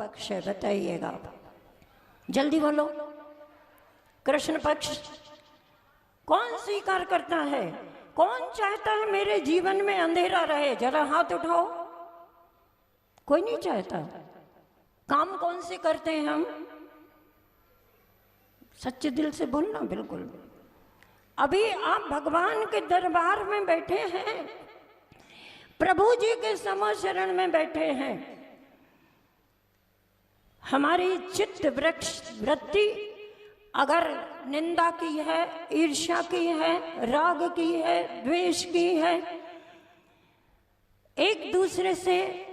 पक्ष है बताइएगा, जल्दी बोलो। कृष्ण पक्ष कौन स्वीकार करता है? कौन चाहता है मेरे जीवन में अंधेरा रहे? जरा हाथ उठाओ। कोई नहीं चाहता। काम कौन से करते हैं हम? सच्चे दिल से बोलना बिल्कुल। अभी आप भगवान के दरबार में बैठे हैं, प्रभु जी के समशरण में बैठे हैं। हमारी चित्त वृत्ति अगर निंदा की है, ईर्ष्या की है, राग की है, द्वेष की है, एक दूसरे से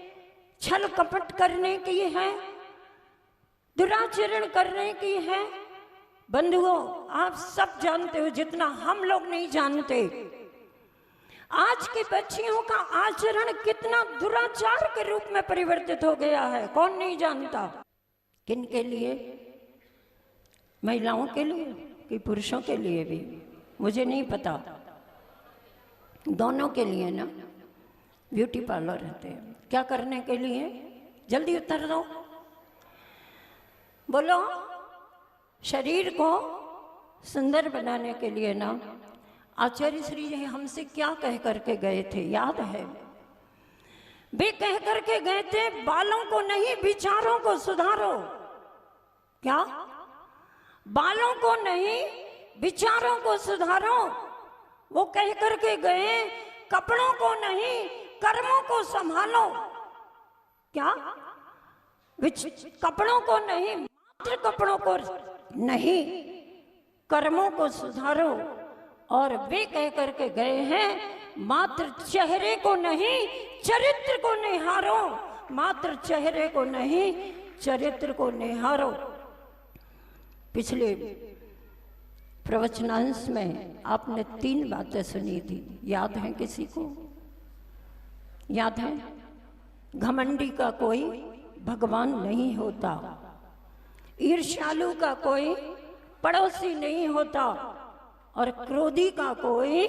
छल कपट करने की है, दुराचरण करने की है, बंधुओं आप सब जानते हो जितना हम लोग नहीं जानते। आज की बच्चियों का आचरण कितना दुराचार के रूप में परिवर्तित हो गया है, कौन नहीं जानता? किन के लिए? महिलाओं के लिए कि पुरुषों के लिए भी? मुझे नहीं पता, दोनों के लिए ना। ब्यूटी पार्लर रहते हैं, क्या करने के लिए? जल्दी उत्तर दो, बोलो। शरीर को सुंदर बनाने के लिए ना। आचार्य श्री जी हमसे क्या कह करके गए थे, याद है? वे कह करके गए थे, बालों को नहीं विचारों को सुधारो। क्या? बालों को नहीं विचारों को सुधारो। वो कह करके गए, कपड़ों को नहीं कर्मों को संभालो। क्या? कपड़ों को नहीं, मात्र कपड़ों को नहीं, कर्मों को सुधारो। और वे कह करके गए हैं, मात्र चेहरे को नहीं चरित्र को निहारो। मात्र चेहरे को नहीं चरित्र को निहारो। पिछले प्रवचनांश में आपने 3 बातें सुनी थी, याद है किसी को? याद है? घमंडी का कोई भगवान नहीं होता, ईर्ष्यालु का कोई पड़ोसी नहीं होता, और क्रोधी का कोई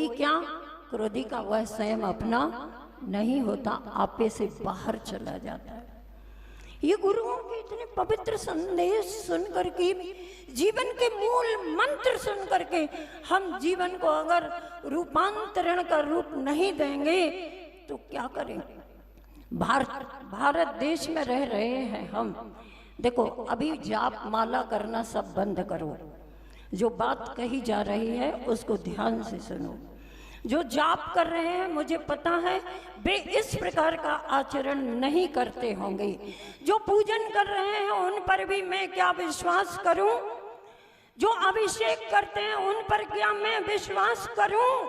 क्या? क्रोधी का वह स्वयं अपना नहीं होता, आपे से बाहर चला जाता है। ये गुरुओं के इतने पवित्र संदेश सुनकर के, जीवन के मूल मंत्र सुन करके हम जीवन को अगर रूपांतरण का रूप नहीं देंगे तो क्या करेंगे? भारत देश में रह रहे हैं हम। देखो अभी जाप माला करना सब बंद करो। जो बात कही जा रही है उसको ध्यान से सुनो। जो जाप कर रहे हैं मुझे पता है वे इस प्रकार का आचरण नहीं करते होंगे। जो पूजन कर रहे हैं उन पर भी मैं क्या विश्वास करूं? जो अभिषेक करते हैं उन पर क्या मैं विश्वास करूं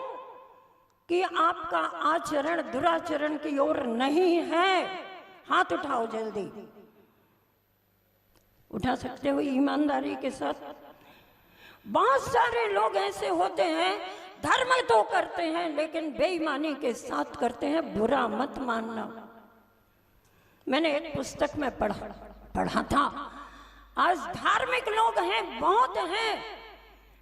कि आपका आचरण दुराचरण की ओर नहीं है? हाथ उठाओ जल्दी, उठा सकते हो ईमानदारी के साथ। बहुत सारे लोग ऐसे होते हैं, धर्म तो करते हैं लेकिन बेईमानी के साथ करते हैं। बुरा मत मानना। मैंने एक पुस्तक में पढ़ा था, आज धार्मिक लोग हैं, बहुत हैं,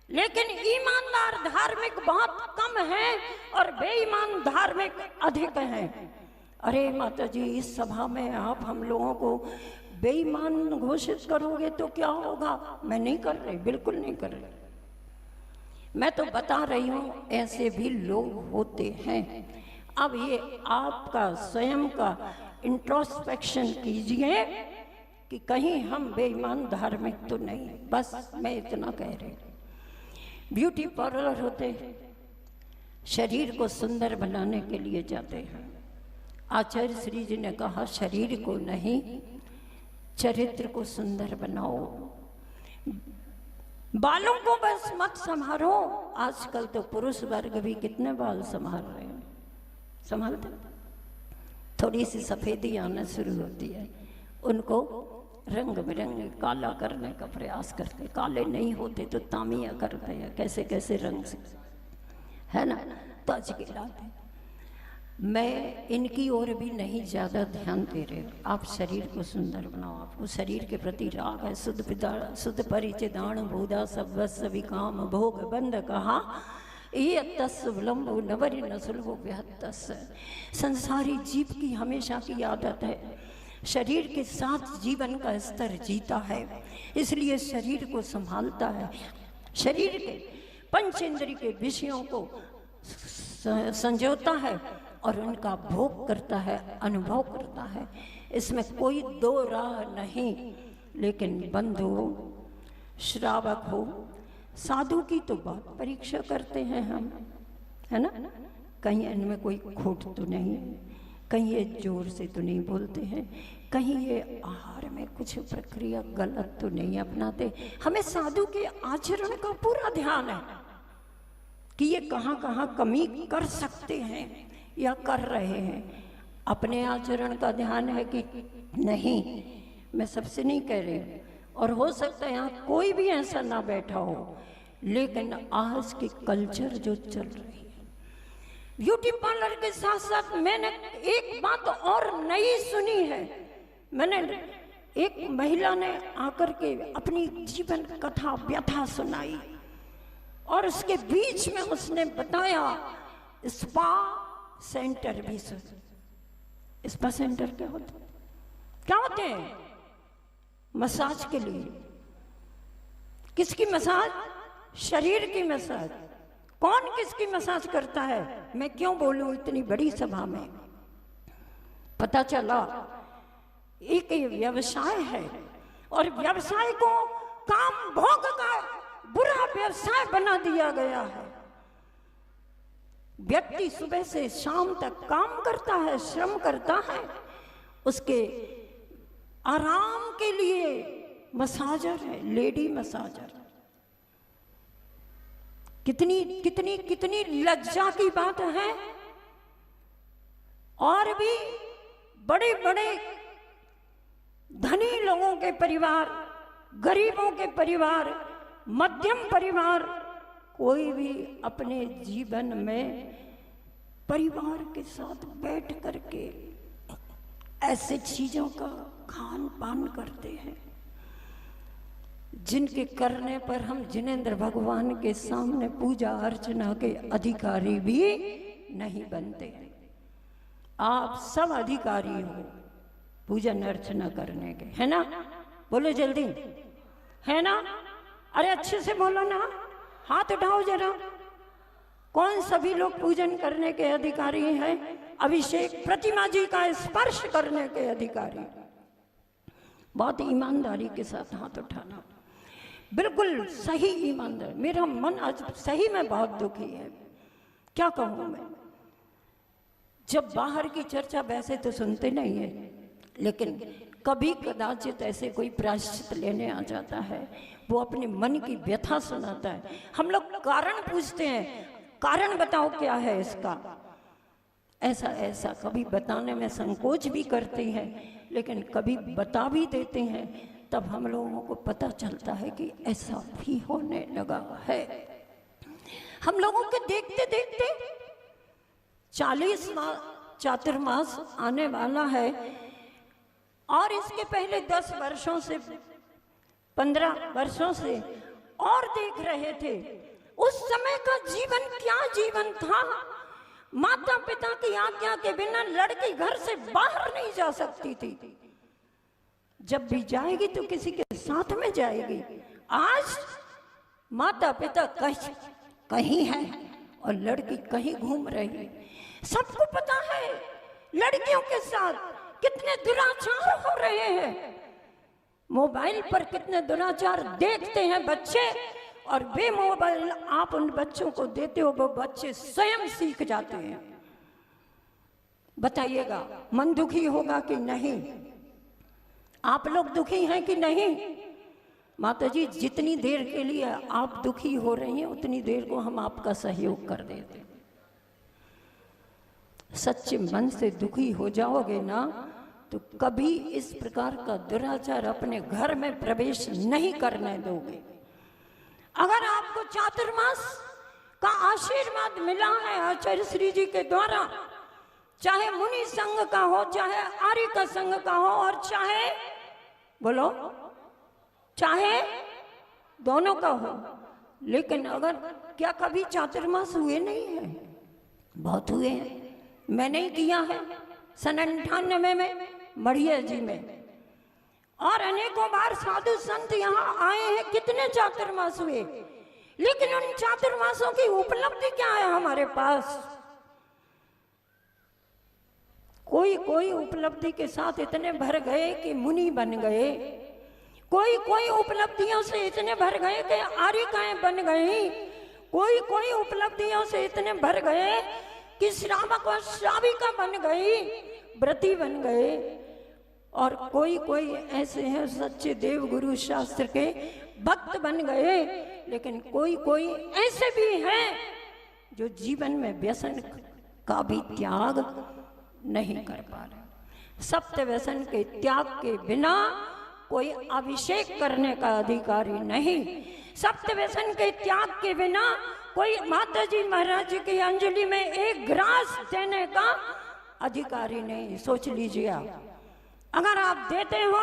लेकिन ईमानदार धार्मिक बहुत कम हैं और बेईमान धार्मिक अधिक हैं। अरे माता जी, इस सभा में आप हम लोगों को बेईमान घोषित करोगे तो क्या होगा? मैं नहीं कर रही, बिल्कुल नहीं कर रही। मैं तो बता रही हूँ ऐसे भी लोग होते हैं। अब ये आपका स्वयं का इंट्रोस्पेक्शन कीजिए कि कहीं हम बेईमान धार्मिक तो नहीं। बस मैं इतना कह रही हूँ। ब्यूटी पार्लर होते हैं, शरीर को सुंदर बनाने के लिए जाते हैं। आचार्य श्री जी ने कहा शरीर को नहीं चरित्र को सुंदर बनाओ। बालों को बस मत संभालो। आजकल तो पुरुष वर्ग भी कितने बाल संभाल रहे हैं, संभालते? थोड़ी सी सफेदी आना शुरू होती है, उनको रंग बिरंगे काला करने का प्रयास करते। काले नहीं होते तो तामिया करते हैं, कैसे कैसे रंग से, है ना, तज के लाते। मैं इनकी ओर भी नहीं ज़्यादा ध्यान दे रहे। आप शरीर को सुंदर बनाओ। आपको शरीर के प्रति राग है। शुद्ध पिता शुद्ध परिचय दान भूदा सब सभी काम भोग बंद कहा ये तस् विलम्ब नवरी नसुल वो बेहतस। संसारी जीव की हमेशा की आदत है शरीर के साथ जीवन का स्तर जीता है, इसलिए शरीर को संभालता है, शरीर के पंचेंद्रिय के विषयों को संजोता है और उनका भोग करता है, अनुभव करता है। इसमें कोई दो राह नहीं। लेकिन बंधु श्रावक हो, साधु की तो बहुत परीक्षा करते हैं हम, है ना? कहीं इनमें कोई खोट तो नहीं है, कहीं ये जोर से तो नहीं बोलते हैं, कहीं ये आहार में कुछ प्रक्रिया गलत तो नहीं अपनाते। हमें साधु के आचरण का पूरा ध्यान है कि ये कहाँ कहाँ कमी कर सकते हैं या कर रहे हैं। अपने आचरण का ध्यान है कि नहीं, मैं सबसे नहीं कह रही हूँ, और हो सकता है यहाँ कोई भी ऐसा ना बैठा हो, लेकिन आज की कल्चर जो चल रही है ब्यूटी पार्लर के साथ साथ, मैंने एक बात और नई सुनी है। मैंने एक महिला ने आकर के अपनी जीवन कथा व्यथा सुनाई और उसके बीच में उसने बताया स्पा सेंटर भी। स्पा सेंटर क्या होता है? क्या होते हैं? मसाज के लिए। किसकी मसाज? शरीर की मसाज। कौन किसकी मसाज करता है? मैं क्यों बोलूं इतनी बड़ी सभा में? पता चला एक व्यवसाय है और व्यवसाय को काम भोग का बुरा व्यवसाय बना दिया गया है। व्यक्ति सुबह से शाम तक काम करता है, श्रम करता है, उसके आराम के लिए मसाजर है, लेडी मसाजर। कितनी कितनी कितनी लज्जा की बात है। और भी बड़े बड़े धनी लोगों के परिवार, गरीबों के परिवार, मध्यम परिवार, कोई भी अपने जीवन में परिवार के साथ बैठ करके ऐसे चीजों का खान पान करते हैं जिनके करने पर हम जिनेंद्र भगवान के सामने पूजा अर्चना के अधिकारी भी नहीं बनते। आप सब अधिकारी हो पूजन अर्चना करने के, है ना? बोलो जल्दी, है ना? अरे अच्छे से बोलो ना, हाथ उठाओ जरा। कौन सभी लोग पूजन करने के अधिकारी हैं? अभिषेक प्रतिमा जी का स्पर्श करने के अधिकारी। बहुत ईमानदारी के साथ हाथ उठाना, बिल्कुल सही ईमानदार। मेरा मन आज सही में बहुत दुखी है, क्या कहूँ मैं। जब बाहर की चर्चा वैसे तो सुनते नहीं है, लेकिन कभी कदाचित ऐसे कोई प्रायश्चित लेने आ जाता है, वो अपने मन की व्यथा सुनाता है। हम लोग कारण पूछते हैं, कारण बताओ क्या है इसका। ऐसा ऐसा कभी बताने में संकोच भी करते हैं, लेकिन कभी बता भी देते हैं, तब हम लोगों को पता चलता है कि ऐसा भी होने लगा है। हम लोगों के देखते देखते 40वां चातुर्मास आने वाला है, और इसके पहले 10 वर्षों से 15 वर्षों से और देख रहे थे। उस समय का जीवन क्या जीवन था। माता पिता की आज्ञा के बिना लड़की घर से बाहर नहीं जा सकती थी। जब भी जाएगी तो किसी के साथ में जाएगी। आज माता पिता कहीं है और लड़की कहीं घूम रही है। सबको पता है लड़कियों के साथ कितने दुराचार हो रहे हैं। मोबाइल पर कितने दुराचार देखते हैं बच्चे, और वे मोबाइल आप उन बच्चों को देते हो, वो बच्चे स्वयं सीख जाते हैं। बताइएगा, मन दुखी होगा कि नहीं? आप लोग दुखी हैं कि नहीं? माता जी, जितनी देर के लिए आप दुखी हो रही हैं, उतनी देर को हम आपका सहयोग कर देते। सच्चे मन से दुखी हो जाओगे ना, तो कभी इस प्रकार का दुराचार अपने घर में प्रवेश नहीं करने दोगे। अगर आपको चातुर्मास का आशीर्वाद मिला है आचार्य श्री जी के द्वारा, चाहे मुनि संघ का हो, चाहे आर्य का संघ का हो, और चाहे बोलो चाहे दोनों का हो, लेकिन अगर क्या कभी चातुर्मास हुए नहीं है? बहुत हुए हैं। मैंने ही किया है सन 98 में, मढ़िया जी में, और अनेकों बार साधु संत यहाँ आए हैं। कितने चातुर्मास हुए, लेकिन उन चातुर्मासों की उपलब्धि क्या है हमारे पास? कोई कोई उपलब्धि के साथ इतने भर गए कि मुनि बन गए, कोई कोई उपलब्धियों से इतने भर गए कि आर्यिकाएं बन गई, कोई कोई उपलब्धियों से इतने भर गए कि श्रावक और श्राविका बन गई, व्रती बन गए, और कोई कोई ऐसे हैं सच्चे देव गुरु शास्त्र के भक्त बन गए। लेकिन कोई कोई ऐसे भी हैं जो जीवन में व्यसन का भी त्याग नहीं कर पा रहे। सप्त व्यसन के त्याग के बिना कोई अभिषेक करने का अधिकारी नहीं, सप्त व्यसन के त्याग के बिना कोई माता जी महाराज जी की अंजलि में एक ग्रास देने का अधिकारी नहीं। सोच लीजिए, अगर आप देते हो,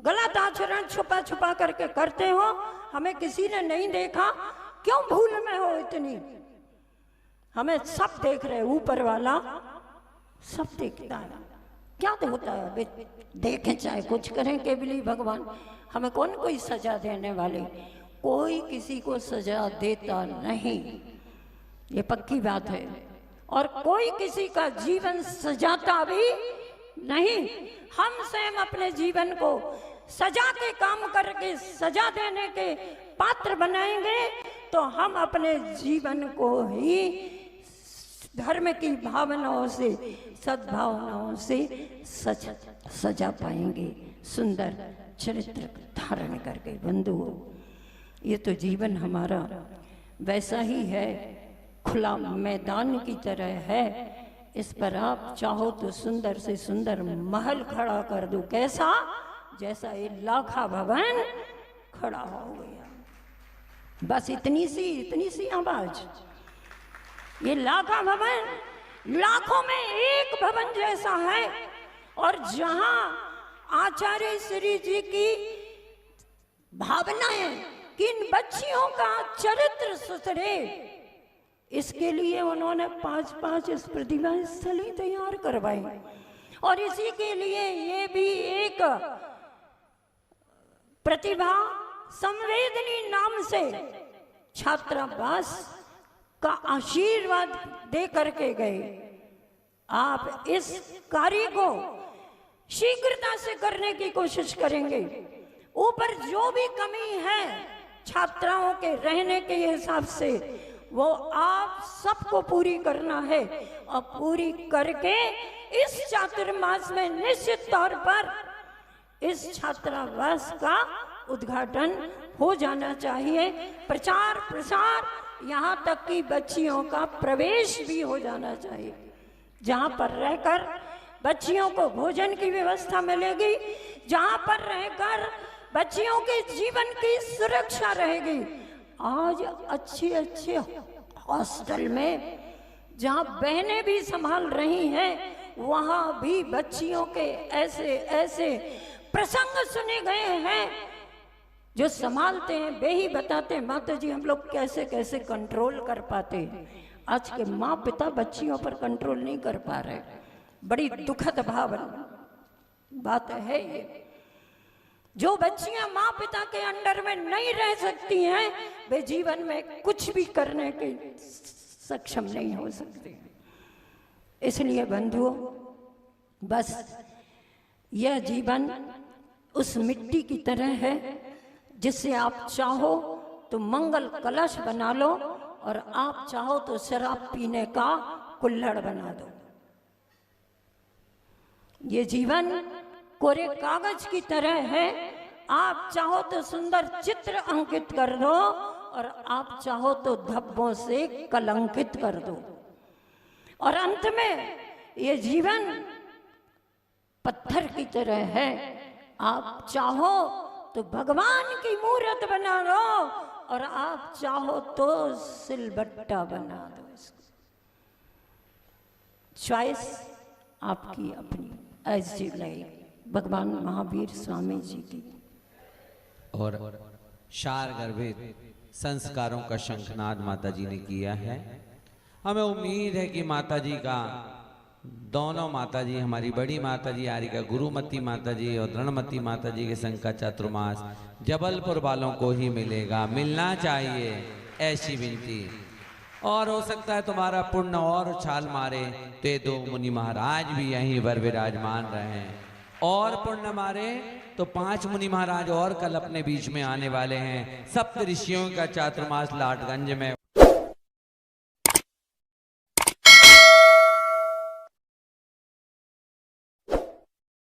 गलत आचरण छुपा छुपा करके करते हो, हमें किसी ने नहीं देखा, क्यों भूल में हो इतनी? हमें सब देख रहे, ऊपर वाला सब देखता है। क्या होता है, देखें चाहे कुछ करें, केवली भगवान, हमें कौन कोई सजा देने वाले? कोई किसी को सजा देता नहीं, ये पक्की बात है। और कोई किसी का जीवन सजाता भी नहीं। हम स्वयं अपने जीवन को सजा के काम करके सजा देने के पात्र बनाएंगे तो हम अपने जीवन को ही धर्म की भावनाओं से, सद्भावनाओं से सजा पाएंगे, सुंदर चरित्र धारण करके। बंधुओं, ये तो जीवन हमारा वैसा ही है, खुला मैदान की तरह है। इस पर आप चाहो तो सुंदर से सुंदर महल खड़ा कर दो, कैसा? जैसा ये लाखा भवन खड़ा हो गया। बस इतनी सी आवाज, ये लाखा भवन लाखों में एक भवन जैसा है। और जहां आचार्य श्री जी की भावनाएं कि इन बच्चियों का चरित्र सुधरे, इसके लिए उन्होंने 5-5 इस प्रतिभा स्थल ही तैयार करवाई। और इसी के लिए ये भी एक प्रतिभा संवेदनी नाम से छात्रावास का आशीर्वाद दे करके गए। आप इस कार्य को शीघ्रता से करने की कोशिश करेंगे। ऊपर जो भी कमी है छात्राओं के रहने के हिसाब से, वो आप सबको पूरी करना है। और पूरी करके इस चातुर्मास में निश्चित तौर पर इस छात्रावास का उद्घाटन हो जाना चाहिए। प्रचार प्रसार, यहाँ तक कि बच्चियों का प्रवेश भी हो जाना चाहिए, जहाँ पर रहकर बच्चियों को भोजन की व्यवस्था मिलेगी, जहाँ पर रहकर बच्चियों के जीवन की सुरक्षा रहेगी। आज अच्छे अच्छे हॉस्टल में जहाँ बहनें भी संभाल रही हैं, वहाँ भी बच्चियों के ऐसे ऐसे प्रसंग सुने गए हैं जो संभालते हैं, वे ही बताते हैं, माता जी हम लोग कैसे कैसे कंट्रोल कर पाते हैं। आज के माँ पिता बच्चियों पर कंट्रोल नहीं कर पा रहे। बड़ी दुखद भावना बात है ये। जो बच्चियां माँ पिता के अंडर में नहीं रह सकती हैं, वे जीवन में कुछ भी करने के सक्षम नहीं हो सकते। इसलिए बंधुओं, बस यह जीवन उस मिट्टी की तरह है जिससे आप चाहो तो मंगल कलश बना लो और आप चाहो तो शराब पीने का कुल्हड़ बना दो। ये जीवन कोरे कागज की तरह है। आप चाहो तो सुंदर चित्र अंकित कर दो और आप चाहो तो धब्बों से कलंकित कर दो। और अंत में ये जीवन पत्थर की तरह है। आप चाहो तो भगवान की मूर्त बना लो और आप चाहो तो सिलबट्टा बना दो। इसको चॉइस आपकी अपनी, एज यू लाइक। भगवान महावीर स्वामी जी की। और शार गर्भित संस्कारों का शंखनाद माता जी ने किया है। हमें उम्मीद है कि माता जी का दोनों माता जी, हमारी बड़ी माता जी आरिका गुरुमती माता जी और रणमती माता जी के संग का चातुर्मास जबलपुर वालों को ही मिलेगा, मिलना चाहिए, ऐसी विनती। और हो सकता है तुम्हारा पुण्य और उछाल मारे तो ये दो मुनि महाराज भी यहीं पर विराजमान रहे हैं, और पुण्य मारे तो 5 मुनि महाराज और कल अपने बीच में आने वाले हैं। सप्त ऋषियों का चातुर्मास लाटगंज में